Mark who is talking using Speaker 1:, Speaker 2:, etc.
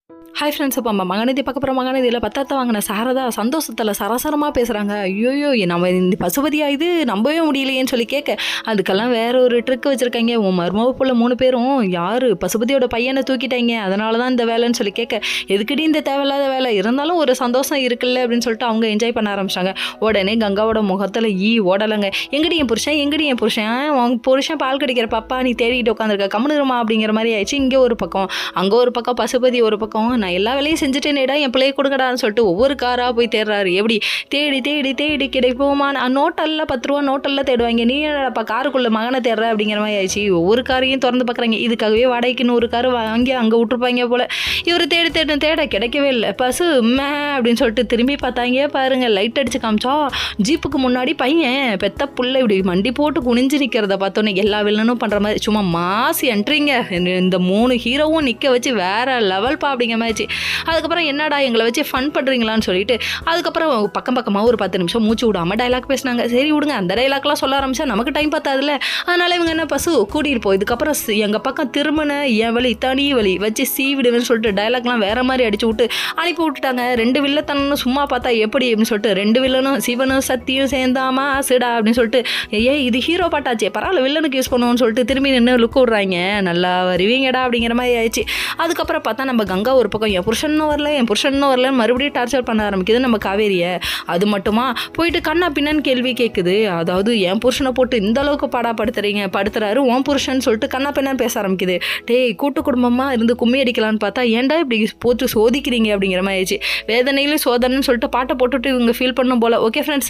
Speaker 1: Hi friends, இப்போ மகநதி பார்க்க போகிற மகநதியில் பத்தாத்த வாங்கின சாரதா சந்தோஷத்தில் சரசரமாக பேசுகிறாங்க. ஐயோயோ, நம்ம இந்த பசுபதியா இது நம்பவே முடியலையேன்னு சொல்லி கேட்க, அதுக்கெல்லாம் வேற ஒரு ட்ரிக் வச்சுருக்காங்க. உன் மருமக புள்ள 3 பேரும் யார் பசுபதியோட பையனை தூக்கிட்டாங்க, அதனால தான் இந்த வேலைன்னு சொல்லி கேட்க, எதுக்கடி இந்த தேவையில்லாத வேலை, இருந்தாலும் ஒரு சந்தோஷம் இருக்குல்ல அப்படின்னு சொல்லிட்டு அவங்க என்ஜாய் பண்ண ஆரம்பிச்சாங்க. உடனே கங்காவோட முகத்தில் ஓடலைங்க. எங்கடி என் புருஷன் உன் புருஷன் பால் கிடைக்கிற பாப்பா நீ தேடிட்டு உட்காந்துருக்க, கம்முனுருமா அப்படிங்கிற மாதிரி ஆயிடுச்சு. இங்கே ஒரு பக்கம் அங்கே ஒரு பக்கம் பசுபதி ஒரு பக்கம், நான் எல்லா வேலையும் செஞ்சுட்டேனேடா என் பிள்ளையை கொடுக்கடான்னு சொல்லிட்டு ஒவ்வொரு காராக போய் தேடுறாரு. எப்படி தேடி தேடி தேடி கிடைப்போமா, நோட்டெல்லாம் 10 ரூபா நோட்டெல்லாம் தேடுவாங்க, நீ அப்போ காருக்குள்ளே மகனை தேடுற அப்படிங்கிற மாதிரி ஆயிடுச்சு. ஒவ்வொரு காரையும் திறந்து பார்க்குறாங்க. இதுக்காகவே வாடகைக்கு 100 கார் வாங்கி அங்கே விட்டுருப்பாங்க போல். இவர் தேட கிடைக்கவே இல்லை. பசு மே அப்படின்னு சொல்லிட்டு திரும்பி பார்த்தாங்க. பாருங்க, லைட் அடிச்சு காமிச்சா ஜீப்புக்கு முன்னாடி பையன் பெத்த புள்ள இப்படி மண்டி போட்டு குனிஞ்சு நிற்கிறத பார்த்தோன்னே எல்லா வில்லனும் பண்ணுற மாதிரி சும்மா மாசி என்ட்ரிங்க. இந்த 3 ஹீரோவும் நிற்க வச்சு வேற லெவல் பா அப்படிங்கிற மாதிரி. அதுக்கப்புறம் என்னடா எங்களை வச்சு ஃபன் பண்ணுறீங்களான்னு சொல்லிட்டு அதுக்கப்புறம் பக்கமாக ஒரு 10 நிமிஷம் மூச்சு விடாமல் டைலாக் பேசினாங்க. சரி விடுங்க, அந்த டைலாக்லாம் சொல்ல ஆரம்பிச்சா நமக்கு டைம் பார்த்தாதுல. அதனால இவங்க என்ன பசு கூட்டிகிட்டு போய் இதுக்கப்புறம் எங்கள் பக்கம் திரும்பின என் வழி தனி வழி வச்சு சீவிடுவேன்னு சொல்லிட்டு டைலாக்லாம் வேற மாதிரி அடிச்சு விட்டு அனுப்பி விட்டுட்டாங்க. 2 வில்லத்தனும் சும்மா பார்த்தா எப்படி அப்படின்னு சொல்லிட்டு 2 வில்லனும் சிவனும் சத்தியும் சேர்ந்தாமா சிடா அப்படின்னு சொல்லிட்டு, இது ஹீரோ பாட்டாச்சே பரவாயில்ல வில்லனுக்கு யூஸ் பண்ணுவோம்னு சொல்லிட்டு திரும்பி நின்று லுக்கு விட்றாங்க. நல்லா வருவீங்கடா அப்படிங்கிற மாதிரி ஆயிடுச்சு. அதுக்கப்புறம் பார்த்தா நம்ம கங்கா ஒரு பக்கம் என் புருஷனும் வரல மறுபடியும் டார்ச்சர் பண்ண ஆரம்பிக்குது நம்ம காவேரியை. அது மட்டுமா போயிட்டு கண்ணா பின்னான்னு கேள்வி கேட்குது. அதாவது என் புருஷனை போட்டு இந்த அளவுக்கு படுத்துறாரு உன் புருஷன் சொல்லிட்டு கண்ணா பின்னான்னு பேச ஆரம்பிக்குது. டேய், கூட்டு குடும்பமாக இருந்து கும்மி அடிக்கலான்னு பார்த்தா ஏன்டா இப்படி போட்டு சோதிக்கிறீங்க அப்படிங்கிற மாதிரி ஆயிடுச்சு. வேதனையிலும் சோதனைன்னு சொல்லிட்டு பாட்டை போட்டுட்டு இவங்க ஃபீல் பண்ணும் போல. Okay friends.